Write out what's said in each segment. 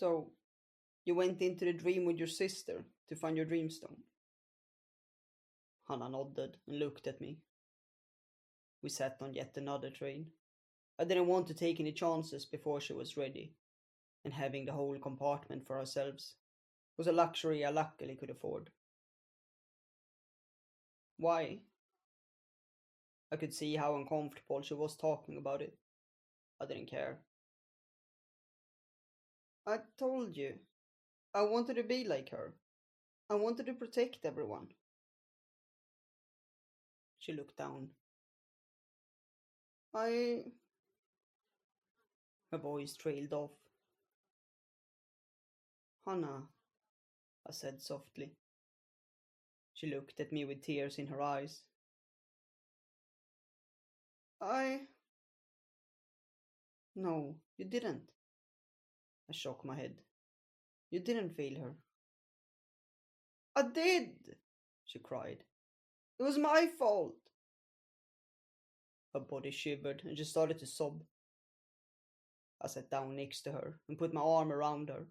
So, you went into the dream with your sister to find your dreamstone? Hannah nodded and looked at me. We sat on yet another train. I didn't want to take any chances before she was ready, and having the whole compartment for ourselves was a luxury I luckily could afford. Why? I could see how uncomfortable she was talking about it. I didn't care. I told you, I wanted to be like her. I wanted to protect everyone. She looked down. I. Her voice trailed off. Hannah, I said softly. She looked at me with tears in her eyes. I. No, you didn't. I shook my head. You didn't fail her. I did! She cried. It was my fault! Her body shivered and she started to sob. I sat down next to her and put my arm around her.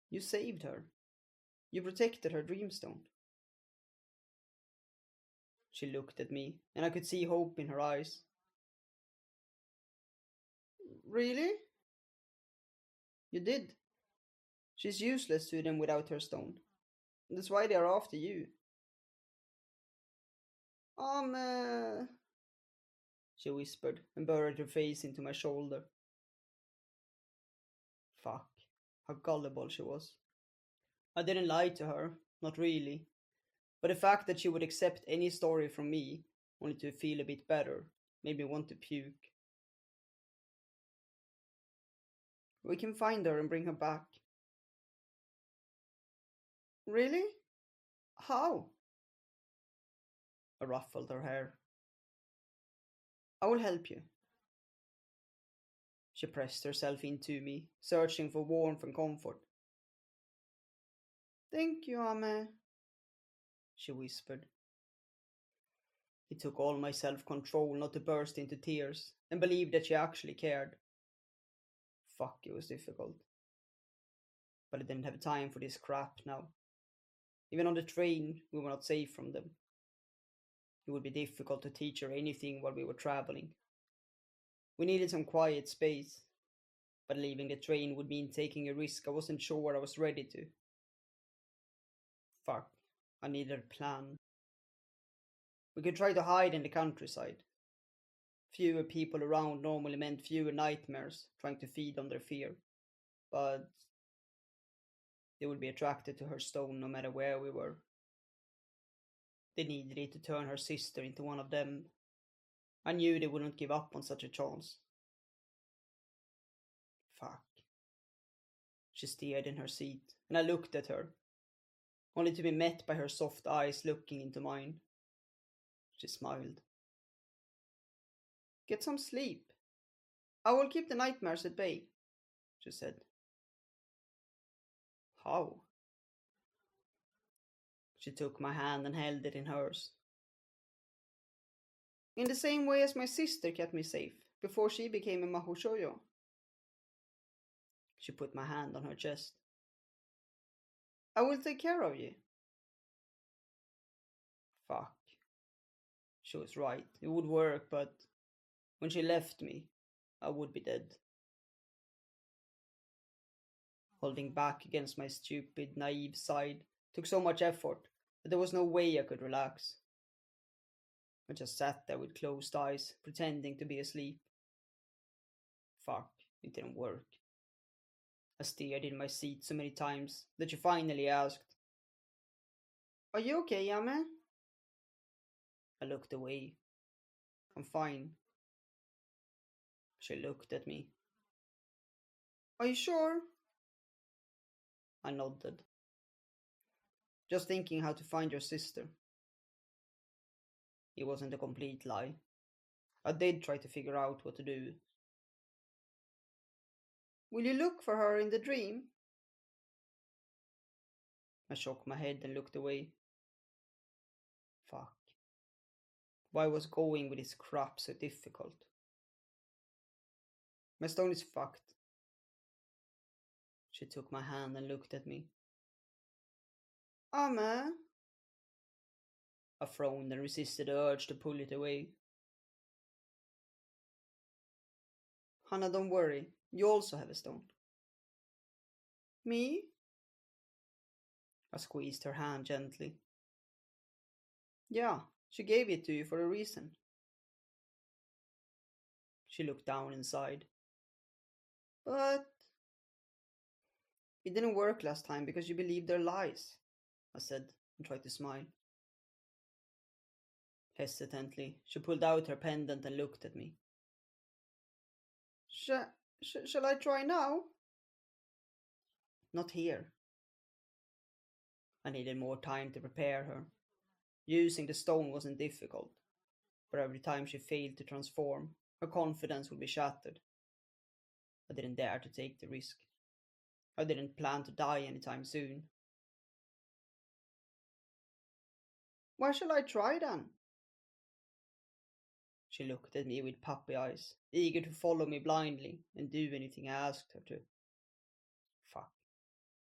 You saved her. You protected her dreamstone. She looked at me, and I could see hope in her eyes. Really? You did. She's useless to them without her stone. That's why they are after you. Uh... She whispered and buried her face into my shoulder. Fuck, how gullible she was. I didn't lie to her, not really. But the fact that she would accept any story from me, only to feel a bit better, made me want to puke. We can find her and bring her back. Really? How? I ruffled her hair. I will help you. She pressed herself into me, searching for warmth and comfort. Thank you, Ame, she whispered. It took all my self-control not to burst into tears and believe that she actually cared. Fuck, it was difficult. But I didn't have time for this crap now. Even on the train, we were not safe from them. It would be difficult to teach her anything while we were traveling. We needed some quiet space, but leaving the train would mean taking a risk I wasn't sure I was ready to. Fuck, I needed a plan. We could try to hide in the countryside. Fewer people around normally meant fewer nightmares trying to feed on their fear. But they would be attracted to her stone no matter where we were. They needed it to turn her sister into one of them. I knew they wouldn't give up on such a chance. Fuck. She stared in her seat, and I looked at her, only to be met by her soft eyes looking into mine. She smiled. Get some sleep. I will keep the nightmares at bay, she said. How? She took my hand and held it in hers. In the same way as my sister kept me safe before she became a Mahou Shoujo. She put my hand on her chest. I will take care of you. Fuck. She was right. It would work, but when she left me, I would be dead. Holding back against my stupid, naive side took so much effort that there was no way I could relax. I just sat there with closed eyes, pretending to be asleep. Fuck, it didn't work. I stared in my seat so many times that she finally asked, Are you okay, Yame? I looked away. I'm fine. She looked at me. Are you sure? I nodded. Just thinking how to find your sister. It wasn't a complete lie. I did try to figure out what to do. Will you look for her in the dream? I shook my head and looked away. Fuck. Why was going with this crap so difficult? My stone is fucked. She took my hand and looked at me. Amma. I frowned and resisted the urge to pull it away. Hannah, don't worry. You also have a stone. Me? I squeezed her hand gently. Yeah, she gave it to you for a reason. She looked down and sighed. But it didn't work last time because you believed their lies, I said and tried to smile. Hesitantly, she pulled out her pendant and looked at me. Shall I try now? Not here. I needed more time to prepare her. Using the stone wasn't difficult, but every time she failed to transform, her confidence would be shattered. I didn't dare to take the risk. I didn't plan to die anytime soon. Why shall I try then? She looked at me with puppy eyes, eager to follow me blindly and do anything I asked her to. Fuck.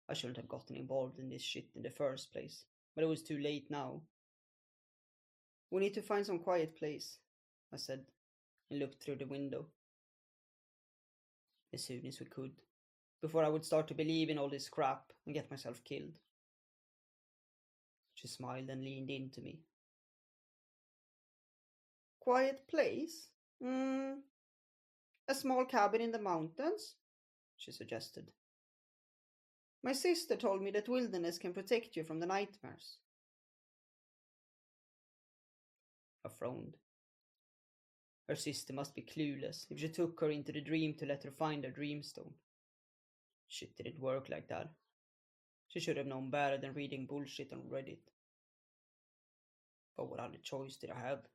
I shouldn't have gotten involved in this shit in the first place, but it was too late now. We need to find some quiet place, I said, and looked through the window. As soon as we could, before I would start to believe in all this crap and get myself killed. She smiled and leaned into me. Quiet place? A small cabin in the mountains? She suggested. My sister told me that wilderness can protect you from the nightmares. I frowned. Her sister must be clueless if she took her into the dream to let her find her dreamstone. Shit didn't work like that. She should have known better than reading bullshit on Reddit. But what other choice did I have?